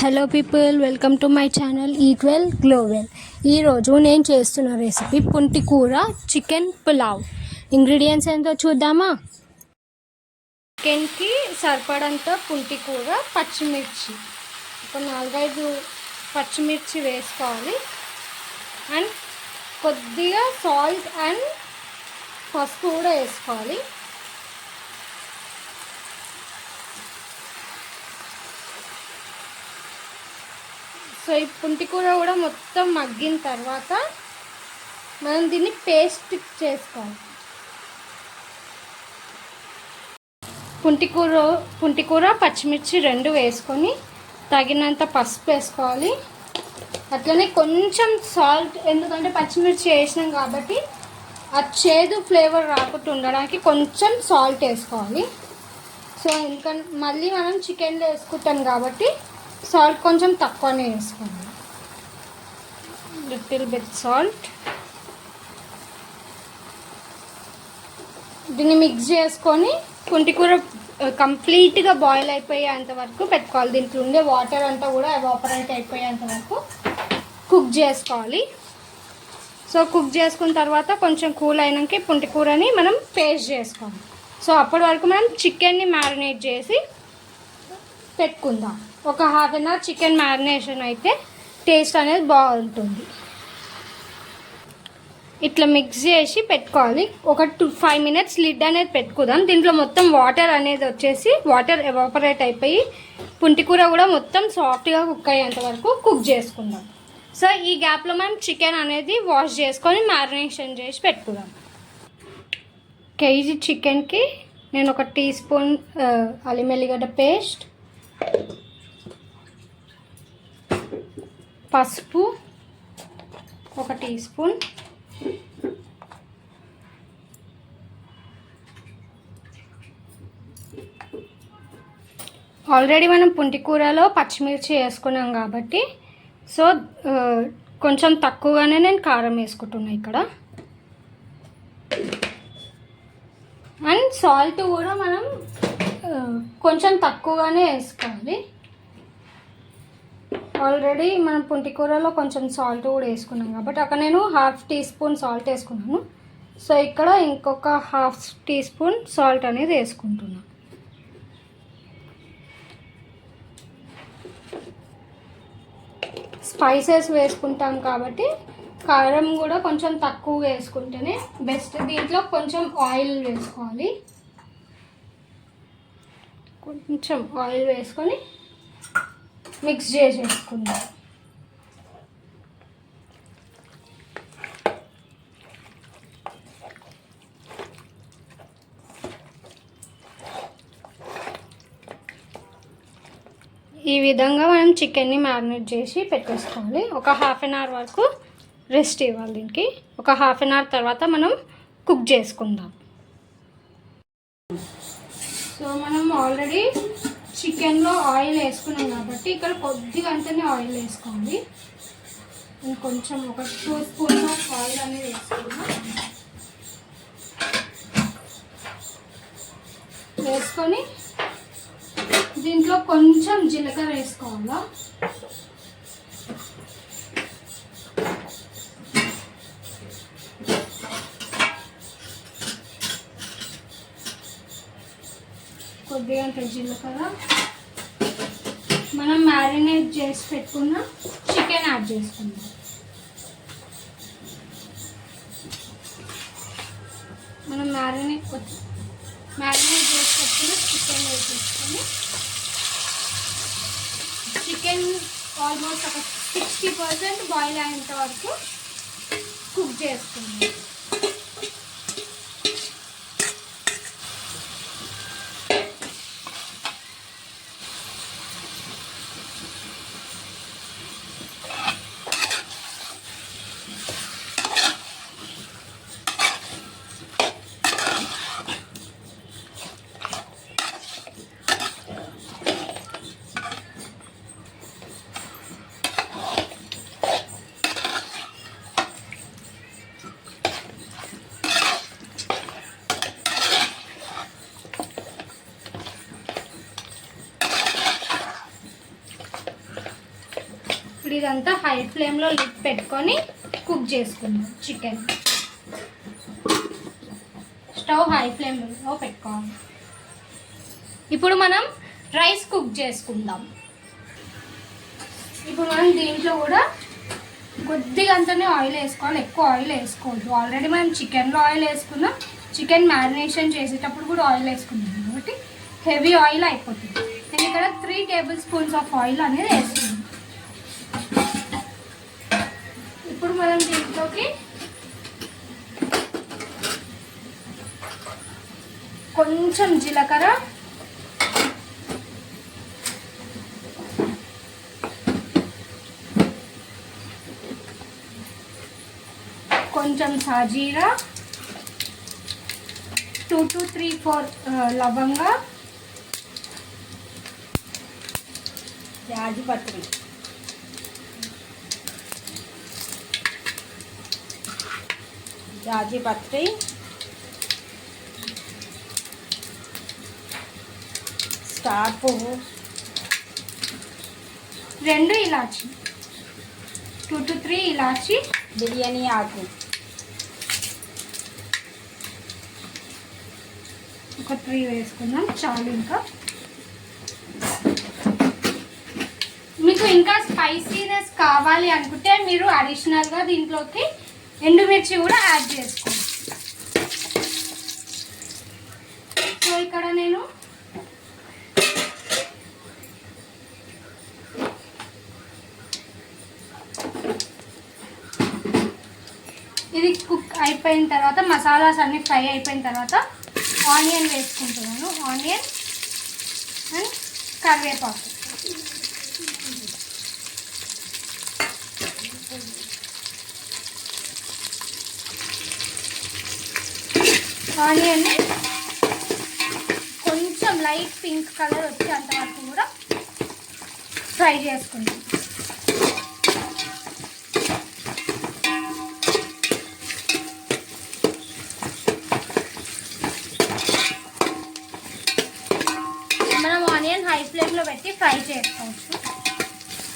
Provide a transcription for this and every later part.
Hello people, welcome to my channel eat well glow well. ఈరోజు నేను చేస్తున్న recipe పుంటి కూర చికెన్ పులావ్. ఇంగ్రీడియంట్స్ ఏంటో చూద్దామా. చికెన్కి సరిపడంత పుంటి కూర, పచ్చిమిర్చి ఒక 4-5 పచ్చిమిర్చి వేసుకోవాలి. అండ్ కొద్దిగా సాల్ట్ అండ్ పసుపు కూడా వేసుకోవాలి. సో ఈ పుంటి కూర కూడా మొత్తం మగ్గిన తర్వాత మనం దీన్ని పేస్ట్ చేసుకోవాలి. పుంటి కూర పచ్చిమిర్చి 2 వేసుకొని తగినంత పసుపు వేసుకోవాలి. అట్లనే కొంచెం సాల్ట్, ఎందుకంటే పచ్చిమిర్చి వేసినాం కాబట్టి ఆ చేదు ఫ్లేవర్ రాకుండా ఉండడానికి కొంచెం సాల్ట్ వేసుకోవాలి. సో ఎందుకంటే మళ్ళీ మనం చికెన్లో వేసుకుంటాం కాబట్టి సాల్ట్ కొంచెం తక్కువనే వేసుకోండి. Little bit salt. దీన్ని మిక్స్ చేసుకొని పుంటికూర కంప్లీట్గా బాయిల్ అయిపోయేంత వరకు పెట్టుకోవాలి. దీంట్లో ఉండే వాటర్ అంతా కూడా ఎవాపరేట్ అయిపోయేంత వరకు కుక్ చేసుకోవాలి. సో కుక్ చేసుకున్న తర్వాత కొంచెం కూల్ అయినాక పుంటికూరని మనం పేస్ట్ చేసుకోవాలి. సో అప్పటి వరకు మనం చికెన్ని మ్యారినేట్ చేసి పెట్టుకుందాం. ఒక 1/2 an hour చికెన్ మ్యారినేషన్ అయితే టేస్ట్ అనేది బాగుంటుంది. ఇట్లా మిక్స్ చేసి పెట్టుకోవాలి. ఒక 5 minutes లిడ్ అనేది పెట్టుకుందాం. దీంట్లో మొత్తం వాటర్ అనేది వచ్చేసి వాటర్ ఎవాపరేట్ అయిపోయి పుంటికూర కూడా మొత్తం సాఫ్ట్గా కుక్ అయ్యేంత వరకు కుక్ చేసుకుందాం. సో ఈ గ్యాప్లో మనం చికెన్ అనేది వాష్ చేసుకొని మ్యారినేషన్ చేసి పెట్టుకుందాం. కేజీ చికెన్కి నేను 1 teaspoon అల్లం వెల్లిగడ్డ పేస్ట్, పసుపు 1 teaspoon, ఆల్రెడీ మనం పుంటికూరలో పచ్చిమిర్చి వేసుకున్నాం కాబట్టి సో కొంచెం తక్కువగానే నేను కారం వేసుకుంటున్నాను ఇక్కడ. అండ్ సాల్ట్ కూడా మనం కొంచెం తక్కువగానే వేసుకోవాలి. ఆల్రెడీ మనం పుంటికూరలో కొంచెం సాల్ట్ కూడా వేసుకున్నాం కాబట్టి అక్కడ నేను 1/2 teaspoon సాల్ట్ వేసుకున్నాను. సో ఇక్కడ ఇంకొక 1/2 teaspoon సాల్ట్ అనేది వేసుకుంటున్నాను. స్పైసెస్ వేసుకుంటాం కాబట్టి కారం కూడా కొంచెం తక్కువ వేసుకుంటేనే బెస్ట్. దీంట్లో కొంచెం ఆయిల్ వేసుకోవాలి. కొంచెం ఆయిల్ వేసుకొని మిక్స్ చేసేసుకుందాం. ఈ విధంగా మనం చికెన్ని మ్యారినేట్ చేసి పెట్టేసుకోవాలి. ఒక 1/2 an hour వరకు రెస్ట్ ఇవ్వాలి. దీనికి ఒక 1/2 an hour తర్వాత మనం కుక్ చేసుకుందాం. సో మనం ఆల్రెడీ చికెన్లో ఆయిల్ వేసుకున్నాం కాబట్టి ఇక్కడ కొద్దిగా అంతనే ఆయిల్ వేసుకోండి. కొంచెం ఒక 2 spoons ఆఫ్ ఆయిల్ అనేది వేసుకున్నాం. వేసుకొని దీంట్లో కొంచెం జీలకర్ర వేసుకోవాలా. కొద్దిగా అంత జీలకర్ర, మనం మ్యారినేట్ చేసి పెట్టుకున్న చికెన్ యాడ్ చేసుకుందాం. మనం మ్యారినేట్ చేసి పెట్టుకున్న చికెన్ వేసేసుకొని చికెన్ ఆల్మోస్ట్ ఒక 60% బాయిల్ అయ్యేంత వరకు కుక్ చేసుకుందాం. ఇప్పుడు ఇదంతా హై ఫ్లేమ్లో లిడ్ పెట్టుకొని కుక్ చేసుకుందాం. చికెన్ స్టవ్ హై ఫ్లేమ్లో పెట్టుకోవాలి. ఇప్పుడు మనం రైస్ కుక్ చేసుకుందాం. ఇప్పుడు మనం దీంట్లో కూడా కొద్దిగా అంతనే ఆయిల్ వేసుకోవాలి, ఎక్కువ ఆయిల్ వేసుకోవద్దు. ఆల్రెడీ మనం చికెన్లో ఆయిల్ వేసుకున్నాం, చికెన్ మ్యారినేషన్ చేసేటప్పుడు కూడా ఆయిల్ వేసుకున్నాం కాబట్టి హెవీ ఆయిల్ అయిపోతుంది. నేను ఇక్కడ 3 టేబుల్ స్పూన్స్ ఆఫ్ ఆయిల్ అనేది వేస్తున్నాను. ఇప్పుడు మనం దీంట్లోకి కొంచెం జీలకర్ర, కొంచెం సాజీరా, 2 to 3 4 లవంగా, జాజి పత్రి, స్టార్ పువ్వు, 2 ఇలాచి, 2 to 3 ఇలాచి, బిర్యానీ ఆకు, ఒక 3 వేసుకుందాం చాలు. ఇంకా మీకు ఇంకా స్పైసీనెస్ కావాలి అనుకుంటే మీరు అడిషనల్గా దీంట్లోకి ఎండుమిర్చి కూడా యాడ్ చేసుకోండి. సో ఇక్కడ నేను ఇది కుక్ అయిపోయిన తర్వాత, మసాలాస్ అన్నీ ఫ్రై అయిపోయిన తర్వాత ఆనియన్ వేసుకుంటున్నాను. ఆనియన్ అండ్ కరివేపాకు. ఆనియన్ని కొంచెం లైట్ పింక్ కలర్ వచ్చేంత వరకు కూడా ఫ్రై చేసుకుంటాం. మనం ఆనియన్ హై ఫ్లేమ్లో పెట్టి ఫ్రై చేసుకోవచ్చు.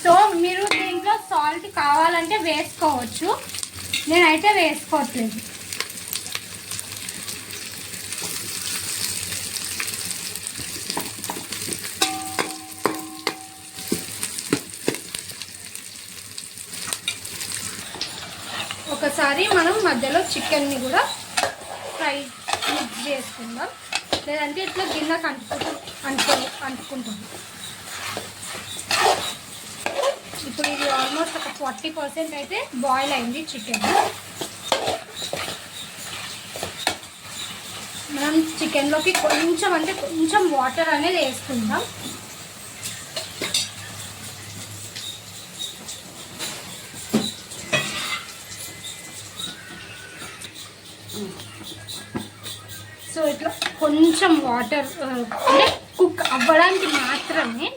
సో మీరు దీంట్లో సాల్ట్ కావాలంటే వేసుకోవచ్చు, నేనైతే వేసుకోవట్లేదు. ఒకసారి మనం మధ్యలో చికెన్ని కూడా ఫ్రై మిక్స్ చేసుకుందాం, లేదంటే ఇట్లా గిన్నెకు అంటుకుంటుంది. ఇప్పుడు ఇది ఆల్మోస్ట్ ఒక 40% అయితే బాయిల్ అయింది చికెన్. మనం చికెన్లోకి కొంచెం వాటర్ అనేది వేసుకుందాం. సో ఇట్లా కొంచెం వాటర్ అంటే కుక్ అవ్వడానికి మాత్రమే,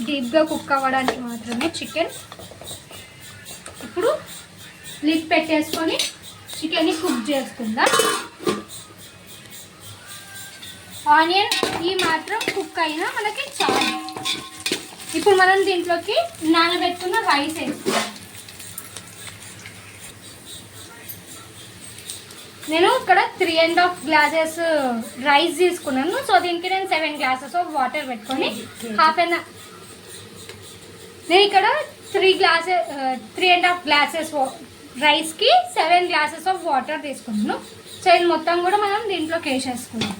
డీప్గా కుక్ అవ్వడానికి మాత్రమే చికెన్. ఇప్పుడు లిడ్ పెట్టేసుకొని చికెన్ని కుక్ చేసుకుందాం. ఆనియన్ ఈ మాత్రం కుక్ అయినా మనకి చాలు. ఇప్పుడు మనం దీంట్లోకి నానబెట్టుకున్న రైస్ వేసుకుందాం. నేను ఇక్కడ 3.5 గ్లాసెస్ రైస్ తీసుకున్నాను. సో దీనికి నేను 7 గ్లాసెస్ ఆఫ్ వాటర్ పెట్టుకొని నేను ఇక్కడ 3.5 గ్లాసెస్ రైస్కి 7 గ్లాసెస్ ఆఫ్ వాటర్ తీసుకున్నాను. సో ఇది మొత్తం కూడా మనం దీంట్లోకి వేసేసుకున్నాం.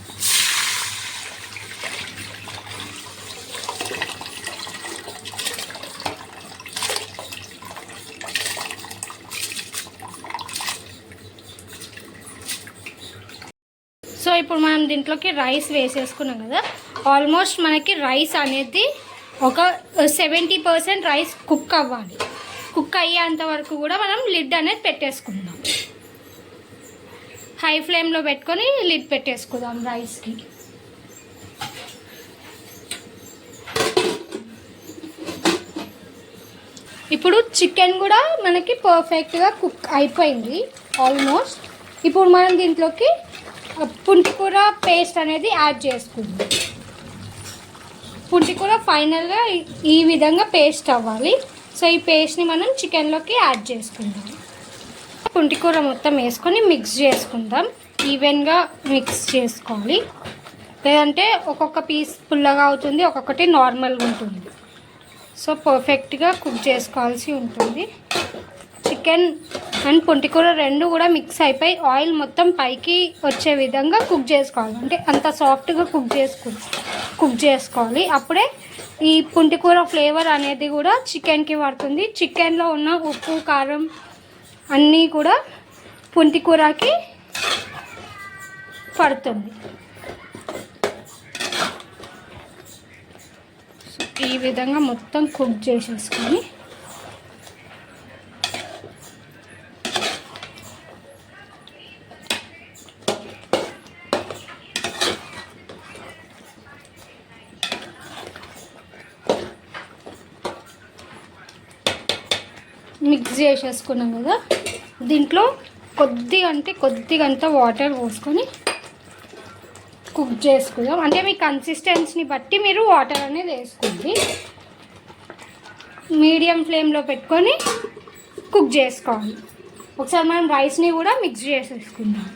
సో ఇప్పుడు మనం దీంట్లోకి రైస్ వేసేసుకున్నాం కదా. ఆల్మోస్ట్ మనకి రైస్ అనేది ఒక 70% రైస్ కుక్ అవ్వాలి. కుక్ అయ్యేంత వరకు కూడా మనం లిడ్ అనేది పెట్టేసుకుందాం. హై ఫ్లేమ్లో పెట్టుకొని లిడ్ పెట్టేసుకుందాం రైస్కి. ఇప్పుడు చికెన్ కూడా మనకి పర్ఫెక్ట్గా కుక్ అయిపోయింది ఆల్మోస్ట్. ఇప్పుడు మనం దీంట్లోకి పుంటికూర పేస్ట్ అనేది యాడ్ చేసుకుందాం. పుంటికూర ఫైనల్గా ఈ విధంగా పేస్ట్ అవ్వాలి. సో ఈ పేస్ట్ని మనం చికెన్లోకి యాడ్ చేసుకుందాం. పుంటికూర మొత్తం వేసుకొని మిక్స్ చేసుకుందాం. ఈవెన్గా మిక్స్ చేసుకోవాలి, లేదంటే ఒక్కొక్క పీస్ పుల్లగా అవుతుంది, ఒక్కొక్కటి నార్మల్గా ఉంటుంది. సో పర్ఫెక్ట్గా కుక్ చేసుకోవాల్సి ఉంటుంది. చికెన్ అండ్ పుంటికూర రెండు కూడా మిక్స్ అయిపోయి ఆయిల్ మొత్తం పైకి వచ్చే విధంగా కుక్ చేసుకోవాలి. అంటే అంత సాఫ్ట్గా కుక్ చేసుకోవాలి. అప్పుడే ఈ పుంటికూర ఫ్లేవర్ అనేది కూడా చికెన్కి పడుతుంది. చికెన్లో ఉన్న ఉప్పు కారం అన్నీ కూడా పుంటికూరకి పడుతుంది. ఈ విధంగా మొత్తం కుక్ చేసేసుకొని మిక్స్ చేసేసుకున్నాం కదా, దీంట్లో కొద్దిగంత వాటర్ పోసుకొని కుక్ చేసుకుందాం. అంటే మీ కన్సిస్టెన్సీని బట్టి మీరు వాటర్ అనేది వేసుకోండి. మీడియం ఫ్లేమ్లో పెట్టుకొని కుక్ చేసుకోవాలి. ఒకసారి మనం రైస్ని కూడా మిక్స్ చేసేసుకుందాం.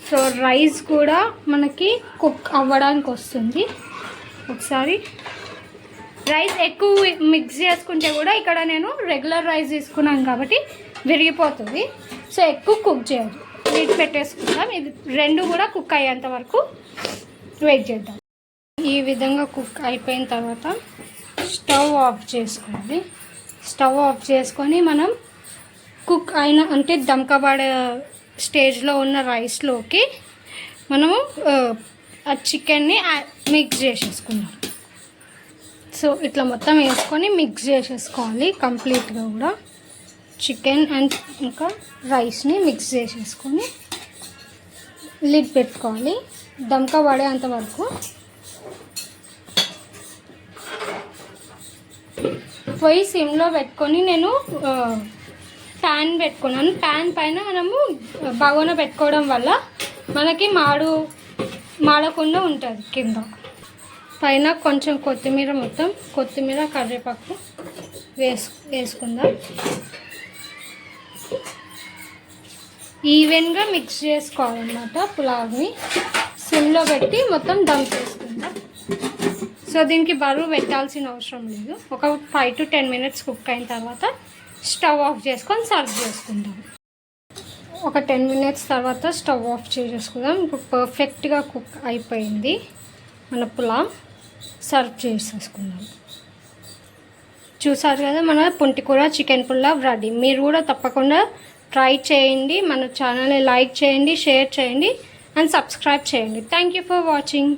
సో రైస్ కూడా మనకి కుక్ అవ్వడానికి వస్తుంది. ఒకసారి రైస్ ఎక్కువ మిక్స్ చేసుకుంటే కూడా ఇక్కడ నేను రెగ్యులర్ రైస్ తీసుకున్నాను కాబట్టి విరిగిపోతుంది. సో ఎక్కువ కుక్ చేయదు, లిడ్ పెట్టేసుకుందాం. ఇది రెండు కూడా కుక్ అయ్యేంత వరకు వెయిట్ చేద్దాం. ఈ విధంగా కుక్ అయిపోయిన తర్వాత స్టవ్ ఆఫ్ చేసుకోండి. స్టవ్ ఆఫ్ చేసుకొని మనం కుక్ అయిన అంటే దమ్కబడే స్టేజ్లో ఉన్న రైస్లోకి మనము ఆ చికెన్ని మిక్స్ చేసేసుకుందాం. సో ఇట్లా మొత్తం వేసుకొని మిక్స్ చేసేసుకోవాలి కంప్లీట్గా కూడా. చికెన్ అండ్ ఇంకా రైస్ని మిక్స్ చేసేసుకొని లిడ్ పెట్టుకోవాలి దమ్కా పడేంత వరకు. పొయ్యి సిమ్లో పెట్టుకొని నేను ప్యాన్ పెట్టుకున్నాను. ప్యాన్ పైన మనము బగోన పెట్టుకోవడం వల్ల మనకి మాడకుండా ఉంటుంది. కింద పైన కొంచెం కొత్తిమీర కరివేపాకు వేసుకుందాం. ఈవెన్గా మిక్స్ చేసుకోవాలన్నమాట. పులావ్ని సిమ్లో పెట్టి మొత్తం దమ్ చేసుకుందాం. సో దీనికి బరువు పెట్టాల్సిన అవసరం లేదు. ఒక 5 to 10 minutes కుక్ అయిన తర్వాత స్టవ్ ఆఫ్ చేసుకొని సర్వ్ చేసుకుందాం. ఒక 10 minutes తర్వాత స్టవ్ ఆఫ్ చేసేసుకుందాం. ఇప్పుడు పర్ఫెక్ట్గా కుక్ అయిపోయింది మన పులావ్. సర్వ్ చేసేసుకుందాం. చూసారు కదా మన పుంటికూర చికెన్ పులావ్ రెడీ. మీరు కూడా తప్పకుండా ట్రై చేయండి. మన ఛానల్ని లైక్ చేయండి, షేర్ చేయండి అండ్ సబ్స్క్రైబ్ చేయండి. Thank you for watching.